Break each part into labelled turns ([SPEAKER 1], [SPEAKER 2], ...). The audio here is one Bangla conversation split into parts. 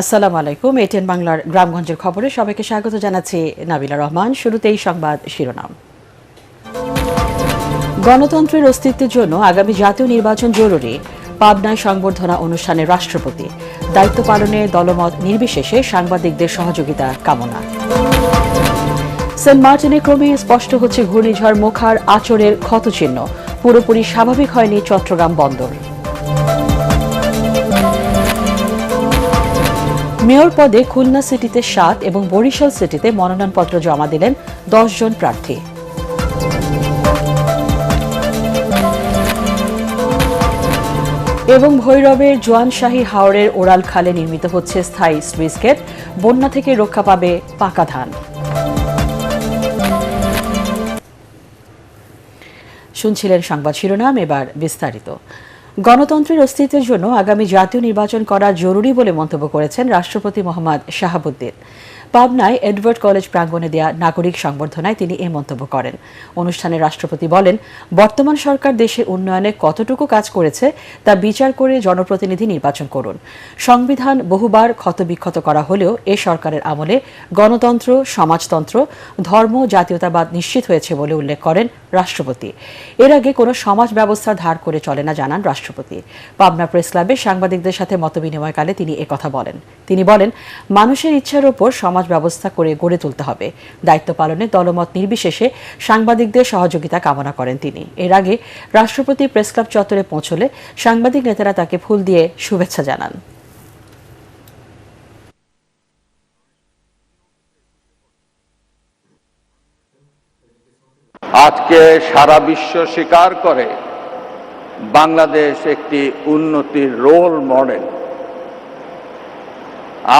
[SPEAKER 1] আসসালামু আলাইকুম। এটিএন বাংলার গ্রামগঞ্জের খবরে সবাইকে স্বাগত জানাচ্ছি নাবিলা রহমান। শুরুতেই সংবাদ শিরোনাম। গণতন্ত্রের অস্তিত্বের জন্য আগামী জাতীয় নির্বাচন জরুরি। পাবনায় সংবর্ধনা অনুষ্ঠানে রাষ্ট্রপতি। দায়িত্ব পালনে দলমত নির্বিশেষে সাংবাদিকদের সহযোগিতা কামনা। সেন্ট মার্টিনে ক্রমে স্পষ্ট হচ্ছে ঘূর্ণিঝড় মোখার আঁচড়ের ক্ষতচিহ্ন। পুরোপুরি স্বাভাবিক হয়নি চট্টগ্রাম বন্দর। মেয়র পদে খুলনা সিটিতে ৭ এবং বরিশাল সিটিতে মনোনয়নপত্র জমা দিলেন ১০ জন প্রার্থী। এবং ভৈরবের জোয়ানশাহী হাওরের ওরাল খালে নির্মিত হচ্ছে স্থায়ী স্লুইস গেট। বন্যা থেকে রক্ষা পাবে পাকা ধান। শুনছিলেন সংবাদ শিরোনাম, এবার বিস্তারিত। গণতন্ত্রের অস্তিত্বের জন্য আগামী জাতীয় নির্বাচন করা জরুরি বলে মন্তব্য করেছেন রাষ্ট্রপতি মোহাম্মদ শাহাবুদ্দিন। পাবনায় এডওয়ার্ড কলেজ প্রাঙ্গণে দেয়া নাগরিক সংবর্ধনায় তিনি এ মন্তব্য করেন। অনুষ্ঠানে রাষ্ট্রপতি বলেন, বর্তমান সরকার দেশের উন্নয়নে কতটুকু কাজ করেছে তা বিচার করে জনপ্রতিনিধি নির্বাচন করুন। সংবিধান বহুবার ক্ষতবিক্ষত করা হলেও এ সরকারের আমলে গণতন্ত্র, সমাজতন্ত্র, ধর্ম, জাতীয়তাবাদ নিশ্চিত হয়েছে বলে উল্লেখ করেন রাষ্ট্রপতি। এর আগে কোনো সমাজ ব্যবস্থা ধার করে চলে না জানান রাষ্ট্রপতি। পাবনা প্রেস ক্লাবে সাংবাদিকদের সাথে মতবিনিময়কালে তিনি একথা বলেন। তিনি বলেন, মানুষের ইচ্ছার উপর সমাজ ব্যবস্থা করে গড়ে তুলতে হবে। দায়িত্ব পালনে দলমত নির্বিশেষে সাংবাদিকদের সহযোগিতা কামনা করেন তিনি। এর আগে রাষ্ট্রপতি প্রেস ক্লাব চত্বরে পৌঁছলে সাংবাদিক নেতারা তাকে ফুল দিয়ে শুভেচ্ছা জানান।
[SPEAKER 2] আজকে সারা বিশ্ব স্বীকার করে বাংলাদেশ একটি উন্নতির রোল মডেল।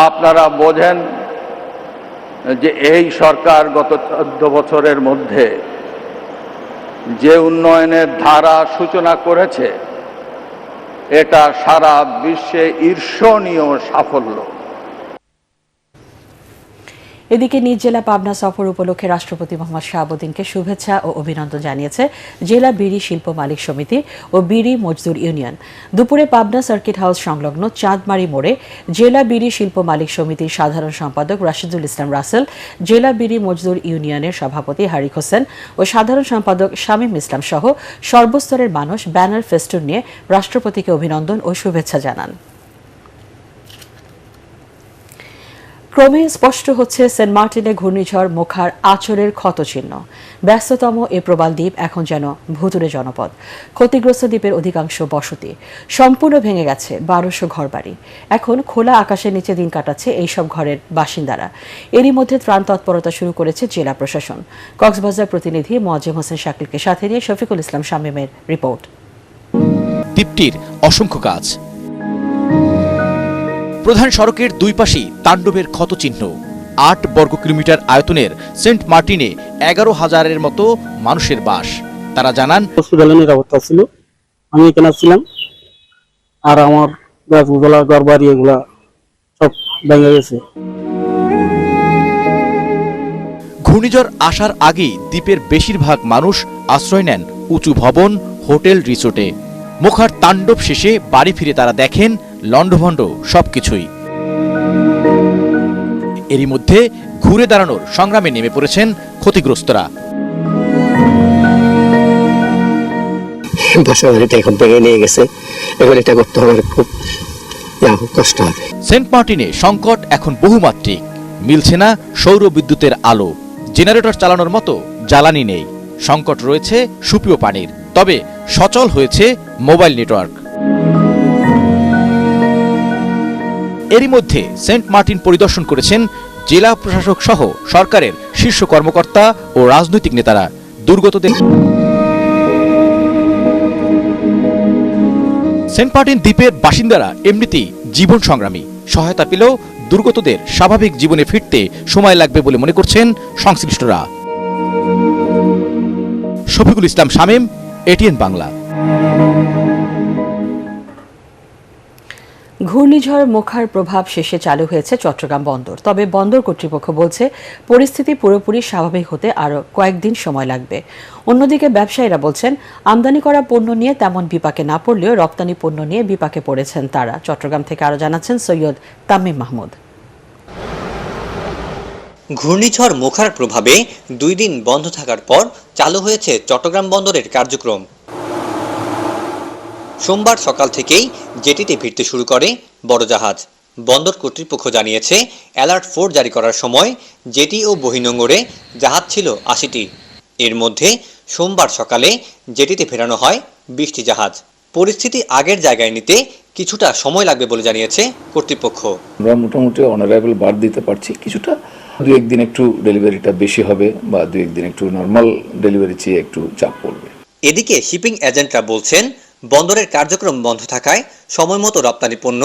[SPEAKER 2] আপনারা বোঝেন যে এই সরকার গত 14 বছরের মধ্যে যে উন্নয়নের ধারা সূচনা করেছে এটা সারা বিশ্বে ঈর্ষণীয় সাফল্য।
[SPEAKER 1] এদিকে নিজ জেলা পাবনা সফর উপলক্ষে রাষ্ট্রপতি মোহাম্মদ শাহাবুদ্দিনকে শুভেচ্ছা ও অভিনন্দন জানিয়েছে জেলা বিড়ি শিল্প মালিক সমিতি ও বিড়ি মজদুর ইউনিয়ন। দুপুরে পাবনা সার্কিট হাউস সংলগ্ন চাঁদমারি মোড়ে জেলা বিড়ি শিল্প মালিক সমিতির সাধারণ সম্পাদক রাশিদুল ইসলাম রাসেল, জেলা বিড়ি মজদুর ইউনিয়নের সভাপতি হারিক হোসেন ও সাধারণ সম্পাদক শামীম ইসলাম সহ সর্বস্তরের মানুষ ব্যানার ফেস্টুন নিয়ে রাষ্ট্রপতিকে অভিনন্দন ও শুভেচ্ছা জানান। ক্রমে স্পষ্ট হচ্ছে সেন্ট মার্টিনে ঘূর্ণিঝড় মোখার আঁচড়ের ক্ষতচিহ্ন। ব্যস্ততম এ প্রবাল দ্বীপ এখন যেন ভুতুড়ে জনপদ। ক্ষতিগ্রস্ত দ্বীপের অধিকাংশ বসতি সম্পূর্ণ ভেঙে গেছে ১২০০ ঘরবাড়ি। এখন খোলা আকাশের নিচে দিন কাটাচ্ছে এইসব ঘরের বাসিন্দারা। এরই মধ্যে ত্রাণ তৎপরতা শুরু করেছে জেলা প্রশাসন। কক্সবাজার প্রতিনিধি মোয়াজ্জেম হোসেন শাকিলকে সাথে নিয়ে শফিকুল ইসলাম শামীমের রিপোর্ট।
[SPEAKER 3] দ্বীপটির অসংখ্য গাছ, প্রধান সড়কের দুই পাশেই তাণ্ডবের ক্ষতচিহ্ন। ৮ বর্গ কিলোমিটার আয়তনের সেন্ট মার্টিনে ১১,০০০-এর মতো মানুষের বাস। তারা জানান,
[SPEAKER 4] হসপিটালের অবস্থা ছিল, আমি এখানে ছিলাম, আর আমার গাছগুলা ঘরবাড়ি এগুলা সব ভেঙে গেছে।
[SPEAKER 3] ঘূর্ণিঝড় আসার আগেই দ্বীপের বেশিরভাগ মানুষ আশ্রয় নেন উঁচু ভবন, হোটেল, রিসোর্টে। মোখার তাণ্ডব শেষে বাড়ি ফিরে তারা দেখেন লণ্ডভণ্ড সবকিছুই। এরই মধ্যে ঘুরে দাঁড়ানোর সংগ্রামে নেমে পড়েছেন ক্ষতিগ্রস্তরা।
[SPEAKER 5] এখন ভেঙে নিয়ে গেছে, এবার এটা করতে হবে, খুব কষ্ট হবে।
[SPEAKER 3] সেন্ট মার্টিনে সংকট এখন বহুমাত্রিক। মিলছে না সৌর বিদ্যুতের আলো, জেনারেটর চালানোর মতো জ্বালানি নেই। সংকট রয়েছে সুপেয় পানির, তবে সচল হয়েছে মোবাইল নেটওয়ার্ক। এরই মধ্যে সেন্ট মার্টিন পরিদর্শন করেছেন জেলা প্রশাসক সহ সরকারের শীর্ষ কর্মকর্তা ও রাজনৈতিক নেতারা। দুর্গতদের সেন্ট মার্টিন দ্বীপের বাসিন্দারা এমনিতেই জীবন সংগ্রামী। সহায়তা পেলেও দুর্গতদের স্বাভাবিক জীবনে ফিরতে সময় লাগবে বলে মনে করছেন সংশ্লিষ্টরা। শফিকুল ইসলাম শামীম, এটিএন বাংলা।
[SPEAKER 1] ঘূর্ণিঝড় মোখার প্রভাব শেষে চালু হয়েছে চট্টগ্রাম বন্দর, তবে বন্দর কর্তৃপক্ষ বলছে পরিস্থিতি পুরোপুরি স্বাভাবিক হতে আরও কয়েকদিন সময় লাগবে। অন্যদিকে ব্যবসায়ীরা বলছেন আমদানি করা পণ্য নিয়ে তেমন বিপাকে না পড়লেও রপ্তানি পণ্য নিয়ে বিপাকে পড়েছেন তারা। চট্টগ্রাম থেকে আরও জানাচ্ছেন সৈয়দ তামিম মাহমুদ।
[SPEAKER 6] ঘূর্ণিঝড় মোখার প্রভাবে 2 দিন বন্ধ থাকার পর চালু হয়েছে চট্টগ্রাম বন্দরের কার্যক্রম। সোমবার সকাল থেকেই জেটিতে ভিড়তে শুরু করে বড় জাহাজ। বন্দর কর্তৃপক্ষ জানিয়েছে অ্যালার্ট 4 জারি করার সময় জেটি ও বহির্নোঙরে জাহাজ ছিল 80টি। এর মধ্যে সোমবার সকালে জেটিতে ফেরানো হয় 20টি জাহাজ। পরিস্থিতি আগের জায়গায় নিতে কিছুটা সময় লাগবে বলে জানিয়েছে কর্তৃপক্ষ।
[SPEAKER 7] আমরা মোটামুটি অনারাইভেল বার দিতে পারছি, কিছুটা 2-1 দিন একটু ডেলিভারিটা বেশি হবে বা 2-1 দিন একটু নর্মাল ডেলিভারি চেয়ে একটু চাপ পড়বে।
[SPEAKER 6] এদিকে শিপিং এজেন্টরা বলছেন বন্দরের কার্যক্রম বন্ধ থাকায় সময়মতো রপ্তানি পণ্য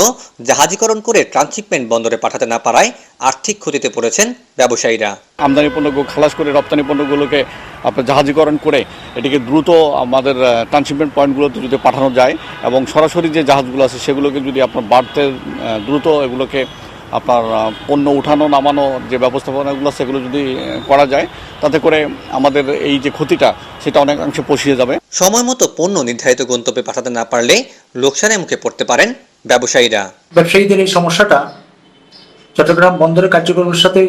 [SPEAKER 6] জাহাজীকরণ করে ট্রান্সশিপমেন্ট বন্দরে পাঠাতে না পারায় আর্থিক ক্ষতিতে পড়েছেন ব্যবসায়ীরা।
[SPEAKER 2] আমদানি পণ্যগুলো খালাস করে রপ্তানি পণ্যগুলোকে আপনার জাহাজীকরণ করে এটিকে দ্রুত আমাদের ট্রান্সশিপমেন্ট পয়েন্টগুলোতে যদি পাঠানো যায় এবং সরাসরি যে জাহাজগুলো আছে সেগুলোকে যদি আপনার বাড়তে দ্রুত এগুলোকে আপনার পণ্য উঠানো নামানো যে ব্যবস্থাপনাগুলো সেগুলো যদি করা যায়, তাতে করে আমাদের এই যে ক্ষতিটা সেটা অনেকাংশে পুষিয়ে যাবে।
[SPEAKER 6] সময় মতো পণ্য নির্ধারিত গন্তব্যে পাঠাতে না পারলে লোকসানের মুখে পড়তে পারেন ব্যবসায়ীরা।
[SPEAKER 8] ব্যবসায়ীদের এই সমস্যাটা চট্টগ্রাম বন্দরের কার্যক্রমের সাথে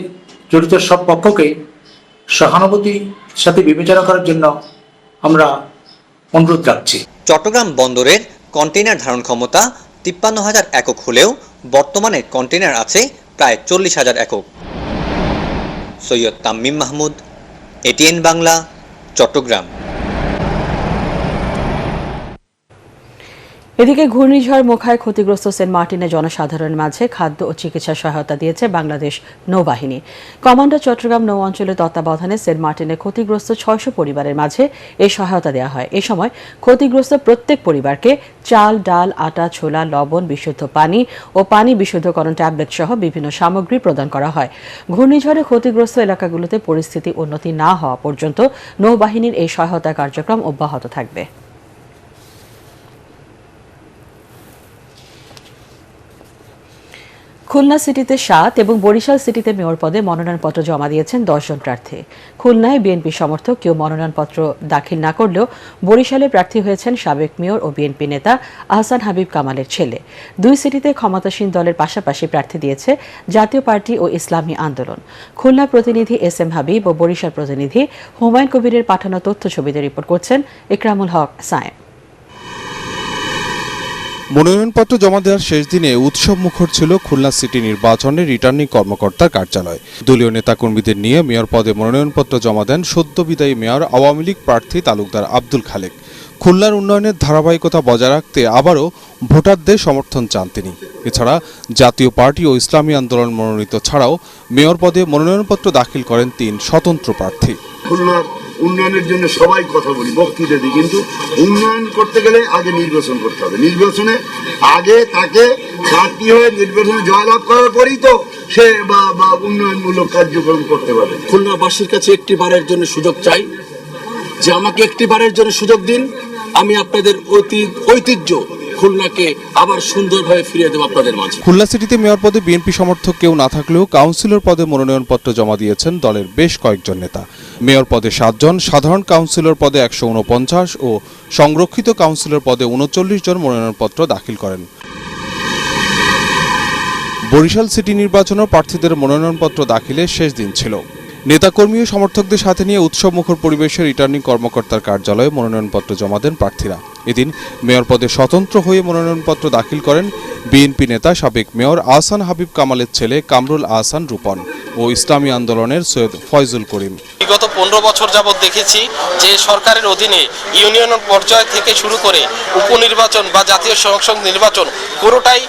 [SPEAKER 8] জড়িত সব পক্ষকে সহানুভূতির সাথে বিবেচনা করার জন্য আমরা অনুরোধ রাখছি।
[SPEAKER 6] চট্টগ্রাম বন্দরের কন্টেইনার ধারণ ক্ষমতা 53,000 একক হলেও বর্তমানে কন্টেইনার আছে প্রায় 40,000 একক। সৈয়দ তামিম মাহমুদ, এটিএন বাংলা, চট্টগ্রাম।
[SPEAKER 1] এদিকে ঘূর্ণিঝড় মোখায় ক্ষতিগ্রস্ত সেন্ট মার্টিনে জনসাধারণের মাঝে খাদ্য ও চিকিৎসা সহায়তা দিয়েছে বাংলাদেশ নৌবাহিনী। কমান্ডার চট্টগ্রাম নৌ অঞ্চলের তত্ত্বাবধানে সেন্ট মার্টিনে ক্ষতিগ্রস্ত 600 পরিবারের মাঝে এই সহায়তা দেওয়া হয়। এ সময় ক্ষতিগ্রস্ত প্রত্যেক পরিবারকে চাল, ডাল, আটা, ছোলা, লবণ, বিশুদ্ধ পানি ও পানি বিশুদ্ধকরণ ট্যাবলেট সহ বিভিন্ন সামগ্রী প্রদান করা হয়। ঘূর্ণিঝড়ে ক্ষতিগ্রস্ত এলাকাগুলোতে পরিস্থিতি উন্নতি না হওয়া পর্যন্ত নৌবাহিনীর এই সহায়তা কার্যক্রম অব্যাহত থাকবে। খুলনা সিটিতে 7 এবং বরিশাল সিটিতে মেয়র পদে মনোনয়নপত্র জমা দিয়েছেন 10 জন প্রার্থী। খুলনায় বিএনপি সমর্থক কেউ মনোনয়নপত্র দাখিল না করলেও বরিশালে প্রার্থী হয়েছেন সাবেক মেয়র ও বিএনপি নেতা আহসান হাবিব কামালের ছেলে। 2 সিটিতে ক্ষমতাসীন দলের পাশাপাশি প্রার্থী দিয়েছে জাতীয় পার্টি ও ইসলামী আন্দোলন। খুলনা প্রতিনিধি SM হাবিব ও বরিশাল প্রতিনিধি হুমায়ুন কবিরের পাঠানো তথ্য ছবিতে রিপোর্ট করছেন ইকরামুল হক সায়েম।
[SPEAKER 9] মনোনয়নপত্র জমা দেওয়ার শেষ দিনে উৎসব মুখর ছিল খুলনা সিটি নির্বাচনের রিটার্নিং কর্মকর্তার কার্যালয়। দলীয় নেতাকর্মীদের নিয়ে মেয়র পদে মনোনয়নপত্র জমা দেন সদ্য বিদায়ী মেয়র আওয়ামী লীগ প্রার্থী তালুকদার আব্দুল খালেক। খুলনার উন্নয়নের ধারাবাহিকতা বজায় রাখতে আবারও ভোটারদের সমর্থন চান তিনি। এছাড়া জাতীয় পার্টি ও ইসলামী আন্দোলন মনোনীত ছাড়াও মেয়র পদে মনোনয়নপত্র দাখিল করেন 3 স্বতন্ত্র প্রার্থী।
[SPEAKER 10] উন্নয়নের জন্য সবাই কথা বলি, বক্তৃতা দিই, কিন্তু উন্নয়ন করতে গেলে আগে নির্বাচন করতে হবে। নির্বাচনে আগে তাকে প্রার্থী হয়ে নির্বাচনে জয়লাভ করার পরেই তো সে বা উন্নয়নমূলক কার্যক্রম করতে পারে।
[SPEAKER 11] খুলনাবাসীর কাছে একটি বারের জন্য সুযোগ চাই যে আমাকে একটি বারের জন্য সুযোগ দিন, আমি আপনাদের ঐতিহ্য খুলনাকে আবার সুন্দরভাবে ফিরিয়ে দেব আপনাদের মাঝে।
[SPEAKER 9] খুলনা সিটিতে মেয়র পদে বিএনপি সমর্থক কেউ না থাকলেও কাউন্সিলর পদে মনোনয়নপত্র জমা দিয়েছেন দলের বেশ কয়েকজন নেতা। মেয়র পদে 7 জন, সাধারণ কাউন্সিলর পদে 149 ও সংরক্ষিত কাউন্সিলর পদে 39 জন মনোনয়নপত্র দাখিল করেন। বরিশাল সিটি নির্বাচনেও প্রার্থীদের মনোনয়নপত্র দাখিলের শেষ দিন ছিল। নেতাকর্মী ও সমর্থকদের সাথে নিয়ে উৎসব মুখর পরিবেশে রিটার্নিং কর্মকর্তার কার্যালয়ে মনোনয়নপত্র জমা দেন প্রার্থীরা। এদিন মেয়র পদে স্বতন্ত্র হয়ে মনোনয়নপত্র দাখিল করেন বিএনপি নেতা সাবেক মেয়র আহসান হাবিব কামালের ছেলে কামরুল আহসান রূপন ও ইসলামী আন্দোলনের সৈয়দ ফয়জুল করিম।
[SPEAKER 12] বিগত 15 বছর যাবৎ দেখেছি যে সরকারের অধীনে ইউনিয়ন পর্যায় থেকে শুরু করে উপনির্বাচন বা জাতীয় সংসদ নির্বাচন কোনোটাই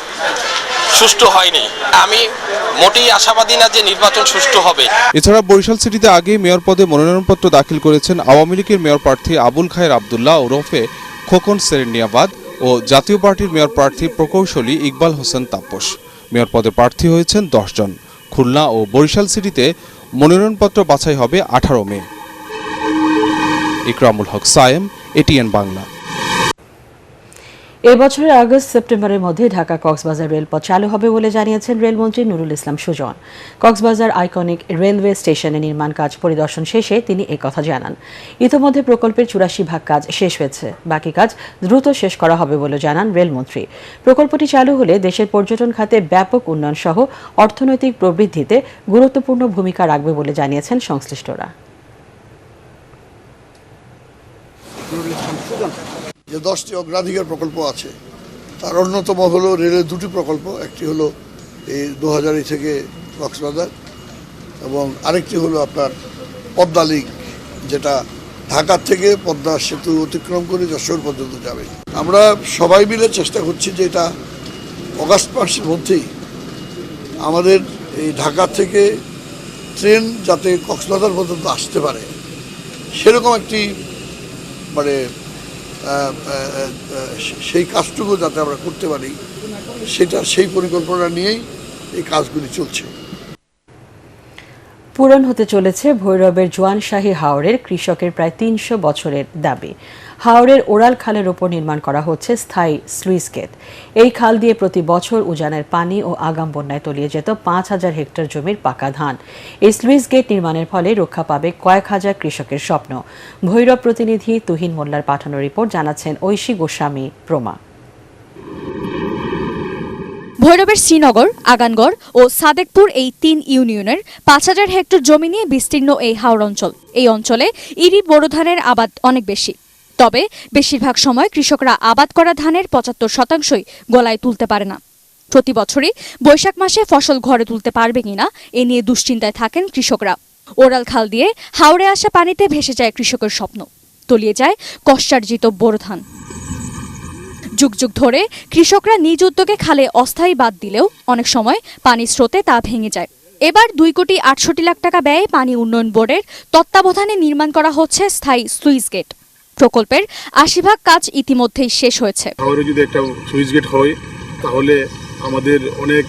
[SPEAKER 12] সুষ্ঠু হয়নি। আমি মোটেই আশাবাদী না যে নির্বাচন সুষ্ঠু হবে।
[SPEAKER 9] এছাড়া বরিশাল সিটিতে আগেই মেয়র পদে মনোনয়নপত্র দাখিল করেছেন আওয়ামী লীগের মেয়র প্রার্থী আবুল খায়ের আবদুল্লাহ ওরফে খোকন সেরেনিয়াবাদ ও জাতীয় পার্টির মেয়র প্রার্থী প্রকৌশলী ইকবাল হোসেন তাপস। মেয়র পদে প্রার্থী হয়েছেন 10 জন। খুলনা ও বরিশাল সিটিতে মনোনয়নপত্র বাছাই হবে 18 মে। ইকরামুল হক সায়েম, এটিএন বাংলা।
[SPEAKER 1] এবছরের আগস্ট সেপ্টেম্বরের মধ্যে ঢাকা কক্সবাজার রেলপথ চালু হবে বলে জানিয়েছেন রেলমন্ত্রী নুরুল ইসলাম সুজন। কক্সবাজার আইকনিক রেলওয়ে স্টেশনে নির্মাণ কাজ পরিদর্শন শেষে তিনি একথা জানান। ইতোমধ্যে প্রকল্পের ৮৪% কাজ শেষ হয়েছে, বাকি কাজ দ্রুত শেষ করা হবে বলে জানান রেলমন্ত্রী। প্রকল্পটি চালু হলে দেশের পর্যটন খাতে ব্যাপক উন্নয়ন সহ অর্থনৈতিক প্রবৃদ্ধিতে গুরুত্বপূর্ণ ভূমিকা রাখবে বলে জানিয়েছেন সংশ্লিষ্টরা।
[SPEAKER 10] যে 10টি অগ্রাধিকার প্রকল্প আছে তার অন্যতম হলো রেলের 2টি প্রকল্প, একটি হলো এই 2000 থেকে কক্সবাজার এবং আরেকটি হলো আপনার পদ্মা লিঙ্ক, যেটা ঢাকা থেকে পদ্মা সেতু অতিক্রম করে যশোর পর্যন্ত যাবে। আমরা সবাই মিলে চেষ্টা করছি যে এটা অগাস্ট মাসের মধ্যেই আমাদের এই ঢাকা থেকে ট্রেন যাতে কক্সবাজার পর্যন্ত আসতে পারে সেরকম একটি মানে সেই কাজটুকু যাতে আমরা করতে পারি সেই পরিকল্পনা নিয়েই এই কাজগুলি চলছে।
[SPEAKER 1] পূরণ হতে চলেছে ভৈরবের জোয়ানশাহী হাওরের কৃষকের প্রায় ৩০০ বছরের দাবি। হাওরের ওরাল খালের ওপর নির্মাণ করা হচ্ছে স্থায়ী স্লুইস গেট। এই খাল দিয়ে প্রতি বছর উজানের পানি ও আগাম বন্যায় তলিয়ে যেত ৫,০০০ হেক্টর জমির পাকা ধান। এই স্লুইস গেট নির্মাণের ফলে রক্ষা পাবে কয়েক হাজার কৃষকের স্বপ্ন। ভৈরব প্রতিনিধি তুহিন মোল্লার পাঠানো রিপোর্ট জানাচ্ছেন ঐশী গোস্বামী প্রমা।
[SPEAKER 13] ভৈরবের শ্রীনগর, আগানগড় ও সাদেকপুর এই ৩ ইউনিয়নের ৫,০০০ হেক্টর জমি নিয়ে বিস্তীর্ণ এই হাওর অঞ্চল। এই অঞ্চলে ইরি বোরো ধানের আবাদ অনেক বেশি। তবে বেশিরভাগ সময় কৃষকরা আবাদ করা ধানের ৭৫%ই গলায় তুলতে পারে না। প্রতি বছরই বৈশাখ মাসে ফসল ঘরে তুলতে পারবে কিনা এ নিয়ে দুশ্চিন্তায় থাকেন কৃষকরা। ওরাল খাল দিয়ে হাওরে আসা পানিতে ভেসে যায় কৃষকের স্বপ্ন, তলিয়ে যায় কষ্টার্জিত বোরো ধান। যুগ যুগ ধরে কৃষকরা নিজ উদ্যোগে খালে অস্থায়ী বাঁধ দিলেও অনেক সময় পানির স্রোতে তা ভেঙে যায়। এবার ২,৬৮,০০,০০০ টাকা ব্যয়ে পানি উন্নয়ন বোর্ডের তত্ত্বাবধানে নির্মাণ করা হচ্ছে স্থায়ী স্লুইস গেট। প্রকল্পের ৮০% কাজ ইতিমধ্যেই শেষ হয়েছে।
[SPEAKER 14] যদি একটা স্লুইস গেট হয় তাহলে আমাদের অনেক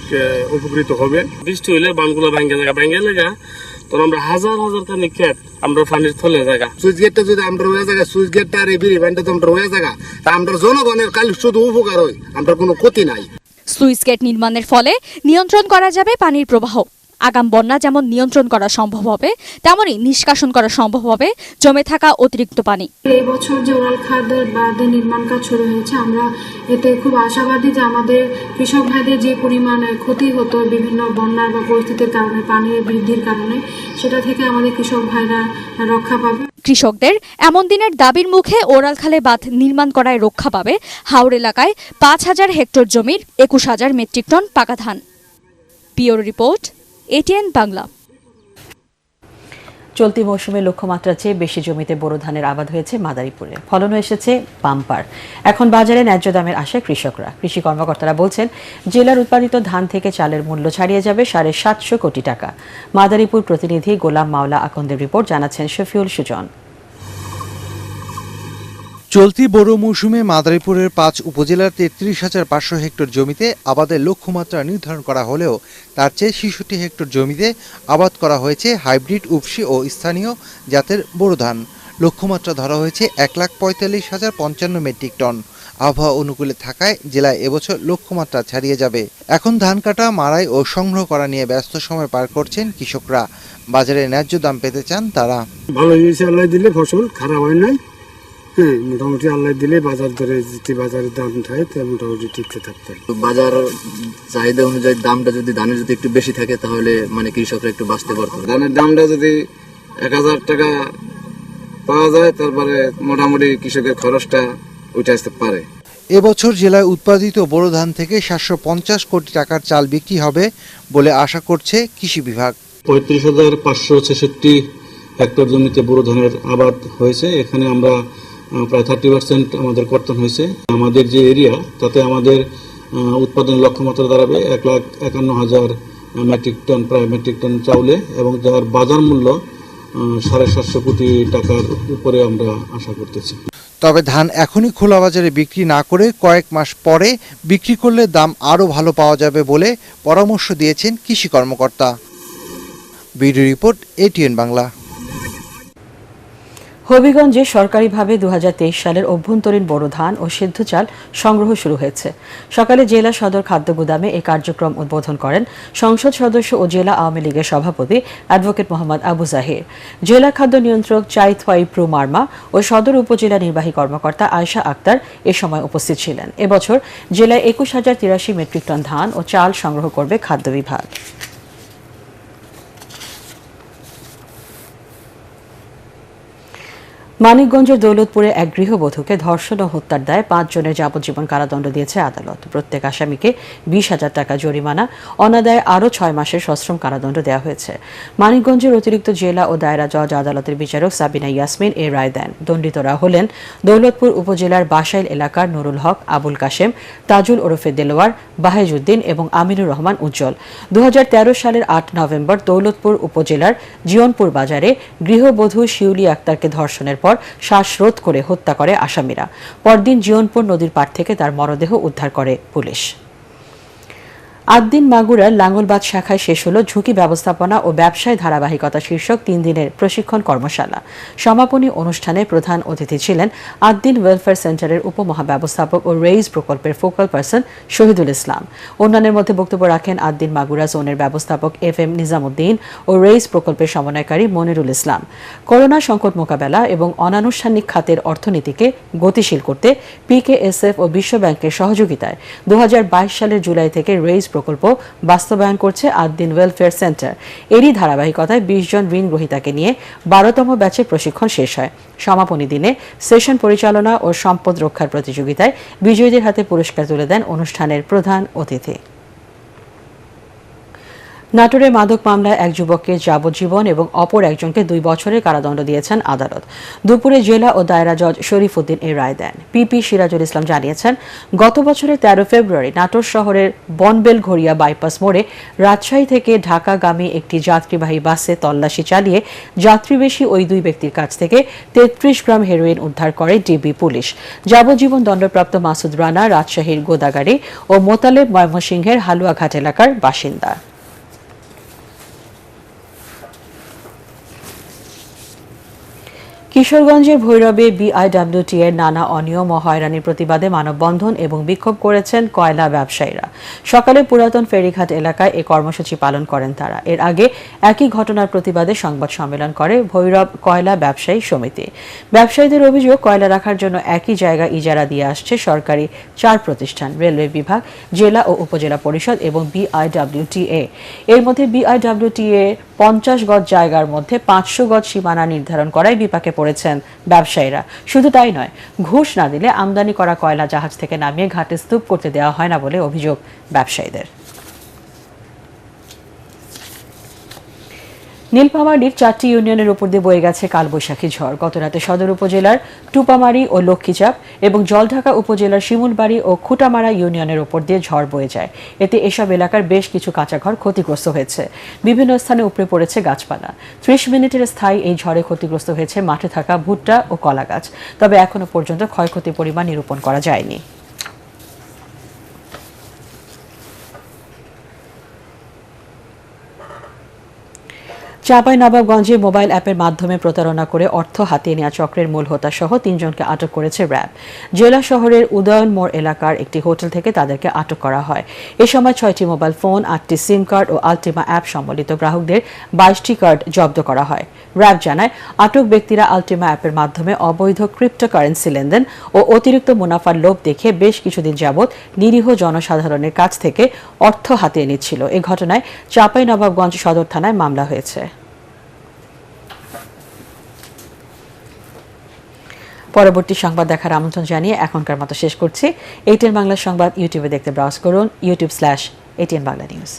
[SPEAKER 14] উপকৃত হবে। বৃষ্টি হলে বানগুলো ভাঙ্গে লাগা তখন আমরা হাজার হাজার কানি ক্ষেত আমরা পানির তলে জায়গা। সুইচ গেটটা যদি আমরা হয়ে জায়গা, সুইচ গেটটা আর এবিরি ব্যান্ডটা তো আমরা হয়ে জায়গা, তা আমরা জনগণের কাল শুধু উপকার হয়, আমরা কোনো ক্ষতি নাই।
[SPEAKER 13] স্লুইস গেট নির্মাণের ফলে নিয়ন্ত্রণ করা যাবে পানির প্রবাহ। আগাম বন্যা যেমন নিয়ন্ত্রণ করা সম্ভব হবে, তেমনই নিষ্কাশন করা সম্ভব হবে জমে থাকা অতিরিক্ত পানি।
[SPEAKER 15] এই বছর যে ওরাল খালের বাঁধের নির্মাণ কাজ শুরু হয়েছে, আমরা এতে খুব আশাবাদী যে আমাদের কৃষক ভাইদের যে পরিমাণে ক্ষতি হতো বিভিন্ন বন্যার বা পরিস্থিতির কারণে, পানির বৃদ্ধির কারণে, সেটা থেকে আমাদের কৃষক ভাইরা রক্ষা পাবে।
[SPEAKER 13] কৃষকদের এমন দিনের দাবির মুখে ওরাল খালে বাঁধ নির্মাণ করায় রক্ষা পাবে হাওর এলাকায় ৫,০০০ হেক্টর জমির ২১,০০০ মেট্রিক টন পাকা ধান। Pure report, ATN Bangla.
[SPEAKER 1] চলতি মৌসুমে লক্ষ্যমাত্রার চেয়ে বেশি জমিতে বোরো ধানের আবাদ হয়েছে মাদারীপুরে। ফলনও এসেছে বাম্পার। এখন বাজারে ন্যায্য দামের আশায় কৃষকরা। কৃষি কর্মকর্তারা বলছেন, জেলার উৎপাদিত ধান থেকে চালের মূল্য ছাড়িয়ে যাবে ৭৫০ কোটি টাকা। মাদারীপুর প্রতিনিধি গোলাম মাওলা আকন্দের রিপোর্ট জানাচ্ছেন শফিউল সুজন।
[SPEAKER 16] চলতি বোরো মৌসুমে মাদারীপুরের ৫ উপজেলার ৩৩,৫০০ হেক্টর জমিতে আবাদের লক্ষ্যমাত্রা নির্ধারণ করা হলেও তার চেয়ে ৬৬ হেক্টর জমিতে আবাদ করা হয়েছে হাইব্রিড, উপসি ও স্থানীয় জাতের বোরো ধান। লক্ষ্যমাত্রা ধরা হয়েছে ১,৪৫,০৫৫ মেট্রিক টন। আবহাওয়া অনুকূলে থাকায় জেলায় এবছর লক্ষ্যমাত্রা ছাড়িয়ে যাবে। এখন ধান কাটা, মাড়াই ও সংগ্রহ করা নিয়ে ব্যস্ত সময় পার করছেন কৃষকরা। বাজারে ন্যায্য দাম পেতে চান তারা।
[SPEAKER 14] ভালো হয়েছে, আল্লাহ দিলে ফসল খারাপ হয় নাই। হ্যাঁ, মোটামুটি আল্লাহ দিলে বাজার দরে যে বাজারের দাম থাকে তা মোটামুটি টিকতে থাকতে।
[SPEAKER 17] বাজার চাহিদা অনুযায়ী দামটা যদি ধানের যদি একটু বেশি থাকে তাহলে মানে কৃষকরা একটু বাঁচতে পারতো।
[SPEAKER 14] ধানের দামটা যদি ১,০০০ টাকা পাওয়া যায় তারপরে মোটামুটি কৃষকের খরচটা উঠে আসতে পারে।
[SPEAKER 16] এবছর জেলায় উৎপাদিত বোরো ধান থেকে ৭৫০ কোটি টাকার চাল বিক্রি হবে বলে আশা করছে কৃষি বিভাগ।
[SPEAKER 14] ৩৫,৫৬৬ হেক্টর জমিতে বোরো ধানের আবাদ হয়েছে। এখানে আমরা প্রায় 30% আমাদের কর্তন হয়েছে। আমাদের যে এরিয়া তাতে আমাদের উৎপাদন লক্ষ্যমাত্রা দাঁড়াবে ১,৫১,০০০ মেট্রিক টন, প্রায় মেট্রিক টন চাউলে, এবং যার বাজার মূল্য ৭৫০ কোটি টাকার উপরে আমরা আশা করতেছি।
[SPEAKER 16] তবে ধান এখনই খোলা বাজারে বিক্রি না করে কয়েক মাস পরে বিক্রি করলে দাম আরও ভালো পাওয়া যাবে বলে পরামর্শ দিয়েছেন কৃষি কর্মকর্তা। Video report, ATN Bangla.
[SPEAKER 1] হবিগঞ্জে সরকারিভাবে 2023 সালের অভ্যন্তরীণ বোরো ধান ও সিদ্ধ চাল সংগ্রহ শুরু হয়েছে। সকালে জেলা সদর খাদ্য গুদামে এই কার্যক্রম উদ্বোধন করেন সংসদ সদস্য ও জেলা আওয়ামী লীগের সভাপতি অ্যাডভোকেট মোহাম্মদ আবু জাহির। জেলা খাদ্য নিয়ন্ত্রক চাইথওয়াই প্রু মার্মা ও সদর উপজেলা নির্বাহী কর্মকর্তা আয়শা আক্তার এ সময় উপস্থিত ছিলেন। এবছর জেলায় 21,083 মেট্রিক টন ধান ও চাল সংগ্রহ করবে খাদ্য বিভাগ। মানিকগঞ্জের দৌলতপুরে এক গৃহবধূকে ধর্ষণ ও হত্যার দায়ে 5 জনের যাবজ্জীবন কারাদণ্ড দিয়েছে আদালত। প্রত্যেক আসামিকে 20,000 টাকা জরিমানা, অনাদায়ে আরও 6 মাসের সশ্রম কারাদণ্ড দেওয়া হয়েছে। মানিকগঞ্জের অতিরিক্ত জেলা ও দায়রা জজ আদালতের বিচারক সাবিনা ইয়াসমিন এ রায় দেন। দণ্ডিতরা হলেন দৌলতপুর উপজেলার বাসাইল এলাকার নুরুল হক, আবুল কাশেম, তাজুল ওরফে দেলোয়ার, বাহেজউদ্দিন এবং আমিনুর রহমান উজ্জ্বল। 2013 সালের 8 নভেম্বর দৌলতপুর উপজেলার জিয়নপুর বাজারে গৃহবধূ শিউলি আক্তারকে ধর্ষণের পর শ্বাসরোধ করে হত্যা করে আসামিরা। পরদিন জিয়নপুর নদীর পাড় থেকে তার মরদেহ উদ্ধার করে পুলিশ। আদ্দিন মাগুরার লাঙ্গলবাদ শাখায় শেষ হল ঝুঁকি ব্যবস্থাপনা ও ব্যবসায় ধারাবাহিকতা শীর্ষক 3 দিনের প্রশিক্ষণ কর্মশালা। সমাপনী অনুষ্ঠানে প্রধান অতিথি ছিলেন আদ্দিন ওয়েলফেয়ার সেন্টারের উপমহাব্যবস্থাপক ও রেইজ প্রকল্পের ফোকাল পারসন শহীদুল ইসলাম। অন্যান্যের মধ্যে বক্তব্য রাখেন আদ্দিন মাগুরা জোনের ব্যবস্থাপক FM নিজামুদ্দিন ও রেইজ প্রকল্পের সমন্বয়কারী মনিরুল ইসলাম। করোনা সংকট মোকাবেলা এবং অনানুষ্ঠানিক খাতের অর্থনীতিকে গতিশীল করতে PKSF ও বিশ্ব ব্যাংকের সহযোগিতায় 2022 সালের জুলাই থেকে রেইজ প্রকল্প বাস্তবায়ন করছে আদ্দিন ওয়েলফেয়ার সেন্টার। এরই ধারাবাহিকতায় 20 জন ঋণ গ্রহীতাকে নিয়ে 12তম ব্যাচের প্রশিক্ষণ শেষ হয়। সমাপনী দিনে সেশন পরিচালনা ও সম্পদ রক্ষার প্রতিযোগিতায় বিজয়ীদের হাতে পুরস্কার তুলে দেন অনুষ্ঠানের প্রধান অতিথি। নাটোরে মাদক মামলায় এক যুবককে যাবজ্জীবন এবং অপর একজনকে 2 বছরের কারাদণ্ড দিয়েছেন আদালত। দুপুরে জেলা ও দায়রা জজ শরীফ উদ্দিন এই রায় দেন। PP সিরাজুল ইসলাম জানিয়েছেন, গত বছরের 13 ফেব্রুয়ারি নাটোর শহরের বনবেল ঘড়িয়া বাইপাস মোড়ে রাজশাহী থেকে ঢাকাগামী একটি যাত্রীবাহী বাসে তল্লাশি চালিয়ে যাত্রীবেশী ওই 2 ব্যক্তির কাছ থেকে 33 গ্রাম হেরোইন উদ্ধার করে ডিবি পুলিশ। যাবজ্জীবন দণ্ডপ্রাপ্ত মাসুদ রানা রাজশাহীর গোদাগাড়ি ও মোতালেব ময়মনসিংহের হালুয়াঘাট এলাকার বাসিন্দা। কিশোরগঞ্জের ভৈরবে BIWT এর নানা অনিয়ম ও হয়রানির প্রতিবাদে মানববন্ধন এবং বিক্ষোভ করেছেন কয়লা ব্যবসায়ীরা। সকালে পুরাতন ফেরিঘাট এলাকায় এই কর্মসূচি পালন করেন তারা। এর আগে একই ঘটনার প্রতিবাদে সংবাদ সম্মেলন করে ভৈরব কয়লা ব্যবসায়ী সমিতি। ব্যবসায়ীদের অভিযোগ, কয়লা রাখার জন্য একই জায়গা ইজারা দিয়ে আসছে সরকারি 4 প্রতিষ্ঠান, রেলওয়ে বিভাগ, জেলা ও উপজেলা পরিষদ এবং BIWTA। এর মধ্যে BIWTA 50 গজ জায়গার মধ্যে 500 গজ সীমানা নির্ধারণ করায় বিপাকে পড়েছেন ব্যবসায়ীরা। শুধু তাই নয়, ঘুষ না দিলে আমদানি করা কয়লা জাহাজ থেকে নামিয়ে ঘাটে স্তূপ করতে দেওয়া হয় না বলে অভিযোগ ব্যবসায়ীদের। নীলফামারীর 4টি ইউনিয়নের উপর দিয়ে বয়ে গেছে কালবৈশাখী ঝড়। গতরাতে সদর উপজেলার টুপামারি ও লক্ষ্মীচাপ এবং জলঢাকা উপজেলার শিমুলবাড়ি ও খুঁটামারা ইউনিয়নের উপর দিয়ে ঝড় বয়ে যায়। এতে এসব এলাকার বেশ কিছু কাঁচাঘর ক্ষতিগ্রস্ত হয়েছে। বিভিন্ন স্থানে উপড়ে পড়েছে গাছপালা। 30 মিনিটের স্থায়ী এই ঝড়ে ক্ষতিগ্রস্ত হয়েছে মাঠে থাকা ভুট্টা ও কলা গাছ। তবে এখনো পর্যন্ত ক্ষয়ক্ষতির পরিমাণ নিরূপণ করা যায়নি। চাঁপাইনবাবগঞ্জে মোবাইল অ্যাপের মাধ্যমে প্রতারণা করে অর্থ হাতিয়ে নেওয়া চক্রের মূল হোতা সহ 3 জনকে আটক করেছে র্যাব। জেলা শহরের উদয়ন মোড় এলাকার একটি হোটেল থেকে তাদেরকে আটক করা হয়। এ সময় 6টি মোবাইল ফোন, 8টি সিম কার্ড ও আলটিমা অ্যাপ সম্বলিত গ্রাহকদের 22টি কার্ড জব্দ করা হয়। র্যাব জানায়, আটক ব্যক্তিরা আলটিমা অ্যাপের মাধ্যমে অবৈধ ক্রিপ্টোকারেন্সি লেনদেন ও অতিরিক্ত মুনাফার লোভ দেখে বেশ কিছুদিন যাবৎ নিরীহ জনসাধারণের কাছ থেকে অর্থ হাতিয়ে নিচ্ছিল। এ ঘটনায় চাঁপাইনবাবগঞ্জ সদর থানায় মামলা হয়েছে। পরবর্তী সংবাদ দেখার আমন্ত্রণ জানিয়ে এখনকার মতো শেষ করছি। ATN বাংলা সংবাদ ইউটিউবে দেখতে ব্রাউজ করুন, youtube/ATN Bangla News।